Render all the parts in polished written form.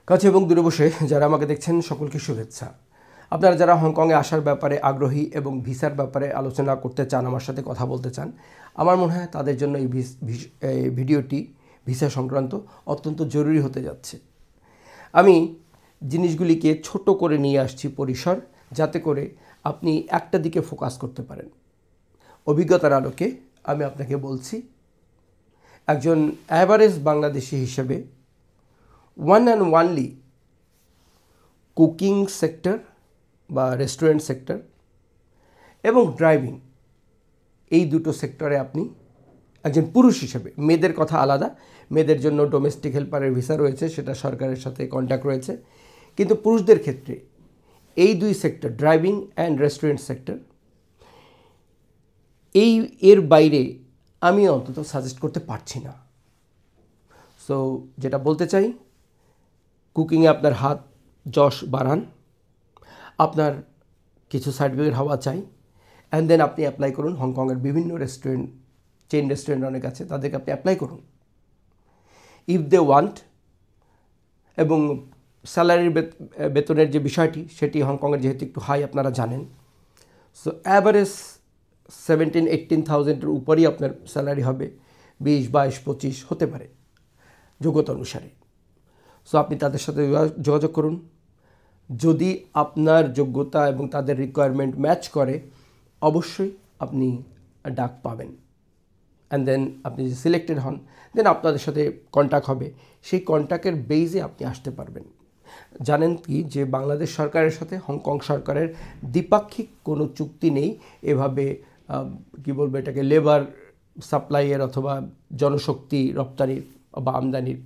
কাছে এবং দূরে বসে যারা আমাকে দেখছেন সকলকে শুভেচ্ছা। আপনারা যারা হংকংয়ে আসার ব্যাপারে আগ্রহী এবং ভিসার ব্যাপারে আলোচনা করতে চান, আমার সাথে কথা বলতে চান, আমার মনে হয় তাদের জন্য এই ভিডিওটি ভিসা সংক্রান্ত অত্যন্ত জরুরি হতে যাচ্ছে। আমি জিনিসগুলিকে ছোট করে নিয়ে আসছি পরিসর, যাতে করে আপনি একটা দিকে ফোকাস করতে পারেন। অভিজ্ঞতার আলোকে আমি আপনাকে বলছি, একজন অ্যাভারেজ বাংলাদেশি হিসেবে one and only cooking sector বা রেস্টুরেন্ট সেক্টর এবং ড্রাইভিং, এই দুটো সেক্টরে আপনি একজন পুরুষ হিসেবে, মেয়েদের কথা আলাদা, মেয়েদের জন্য ডোমেস্টিক হেল্পারের ভিসা রয়েছে, সেটা সরকারের সাথে কন্ট্যাক্ট রয়েছে, কিন্তু পুরুষদের ক্ষেত্রে এই দুই sector, driving and restaurant sector, এর বাইরে আমি অন্তত সাজেস্ট করতে পারছি না। সো যেটা বলতে চাই, কুকিংয়ে আপনার হাত যশ বাড়ান, আপনার কিছু সার্টিফিকেট হওয়া চাই, অ্যান্ড দেন আপনি অ্যাপ্লাই করুন। হংকংয়ের বিভিন্ন রেস্টুরেন্ট, চেইন রেস্টুরেন্ট অনেক আছে, তাদেরকে আপনি অ্যাপ্লাই করুন ইফ দে ওয়ান্ট। এবং স্যালারির বেতনের যে বিষয়টি, সেটি হংকংয়ের যেহেতু একটু হাই আপনারা জানেন, সো অ্যাভারেজ 17-18,000 উপরই আপনার স্যালারি হবে, 20-22-25 হতে পারে যোগ্যতা অনুসারে। সো আপনি তাদের সাথে যোগাযোগ করুন। যদি আপনার যোগ্যতা এবং তাদের রিকোয়ারমেন্ট ম্যাচ করে, অবশ্যই আপনি ডাক পাবেন। অ্যান্ড দেন আপনি যে সিলেক্টেড হন, দেন আপনাদের সাথে কন্ট্যাক্ট হবে। সেই কন্ট্যাক্টের বেইজে আপনি আসতে পারবেন। জানেন কি যে বাংলাদেশ সরকারের সাথে হংকং সরকারের দ্বিপাক্ষিক কোনো চুক্তি নেই। এভাবে কি বলবো, এটাকে লেবার সাপ্লাইয়ের অথবা জনশক্তি রপ্তানির বা আমদানির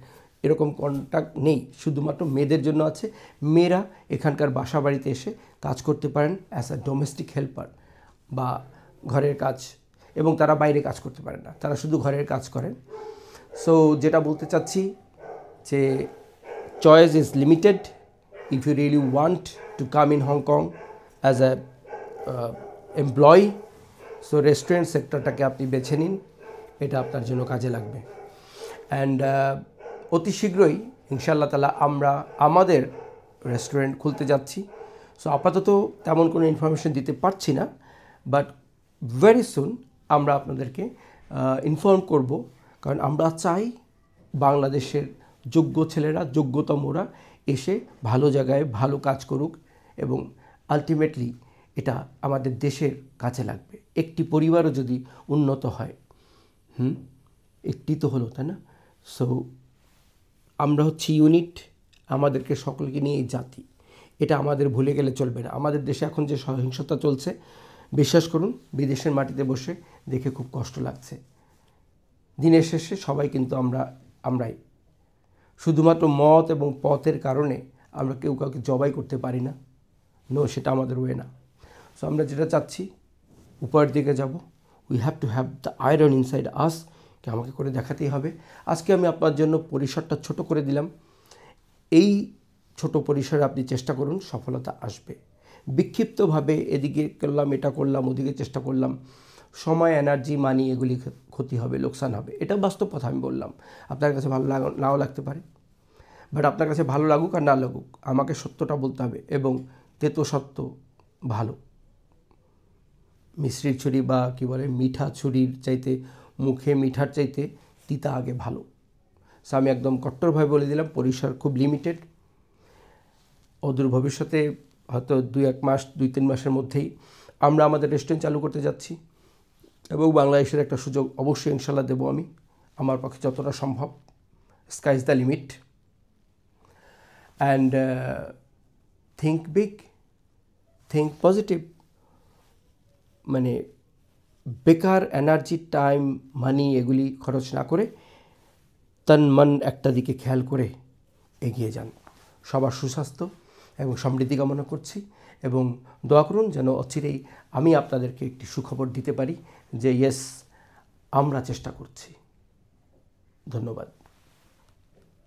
এরকম কন্ট্যাক্ট নেই, শুধুমাত্র মেয়েদের জন্য আছে। মেয়েরা এখানকার বাসা বাড়িতে এসে কাজ করতে পারেন অ্যাজ আ ডোমেস্টিক হেল্পার বা ঘরের কাজ, এবং তারা বাইরে কাজ করতে পারেন না, তারা শুধু ঘরের কাজ করেন। সো যেটা বলতে চাচ্ছি যে choice is limited if you really want to come in Hong Kong as a employee. So restaurant সেক্টরটাকে আপনি বেছে নিন, এটা আপনার জন্য কাজে লাগবে। অ্যান্ড অতি শীঘ্রই ইনশাআল্লাহ তাআলা আমরা আমাদের রেস্টুরেন্ট খুলতে যাচ্ছি। সো আপাতত তেমন কোনো ইনফরমেশন দিতে পারছি না, বাট ভেরি সুন আমরা আপনাদেরকে ইনফর্ম করব, কারণ আমরা চাই বাংলাদেশের যোগ্য ছেলেরা, যোগ্যতমরা এসে ভালো জায়গায় ভালো কাজ করুক, এবং আলটিমেটলি এটা আমাদের দেশের কাছে লাগবে। একটি পরিবারও যদি উন্নত হয়, একটি তো হলো, তাই না? সো আমরা হচ্ছি ইউনিট, আমাদেরকে সকলকে নিয়ে এই জাতি, এটা আমাদের ভুলে গেলে চলবে না। আমাদের দেশে এখন যে সহিংসতা চলছে, বিশ্বাস করুন বিদেশের মাটিতে বসে দেখে খুব কষ্ট লাগছে। দিনের শেষে সবাই কিন্তু আমরাই শুধুমাত্র মত এবং পথের কারণে আমরা কেউ কাউকে জবাই করতে পারি না। নো, সেটা আমাদের ওয়ে না। সো আমরা যেটা চাচ্ছি, উপরের দিকে যাব, we have to have the iron inside us, কে আমাকে করে দেখাতেই হবে। আজকে আমি আপনার জন্য পরিসরটা ছোট করে দিলাম। এই ছোট পরিসরে আপনি চেষ্টা করুন, সফলতা আসবে। বিক্ষিপ্তভাবে এদিকে করলাম, এটা করলাম, ওদিকে চেষ্টা করলাম, সময়, এনার্জি, মানি এগুলি ক্ষতি হবে, লোকসান হবে। এটা বাস্তব কথা আমি বললাম। আপনার কাছে ভালো নাও লাগতে পারে, বাট আপনার কাছে ভালো লাগুক আর না লাগুক, আমাকে সত্যটা বলতে হবে, এবং তেতো সত্য ভালো। মিশ্রির ছুরি বা কি বলে, মিঠা ছুরির চাইতে, মুখে মিঠার চাইতে তিতা আগে ভালো। সো আমি একদম কট্টরভাবে বলে দিলাম, পরিসর খুব লিমিটেড। অদূর ভবিষ্যতে হয়তো 2-1 মাস, 2-3 মাসের মধ্যেই আমরা আমাদের রেস্টুরেন্ট চালু করতে যাচ্ছি, এবং বাংলাদেশের একটা সুযোগ অবশ্যই ইনশাল্লাহ দেবো আমি, আমার পক্ষে যতটা সম্ভব। Sky is the limit. And think big, think positive. মানে বেকার এনার্জি, টাইম, মানি এগুলি খরচ না করে তন মন একটা দিকে খেয়াল করে এগিয়ে যান। সবার সুস্বাস্থ্য এবং সমৃদ্ধি কামনা করছি, এবং দোয়া করুন যেন অচিরেই আমি আপনাদেরকে একটি সুখবর দিতে পারি যে ইয়েস, আমরা চেষ্টা করছি। ধন্যবাদ।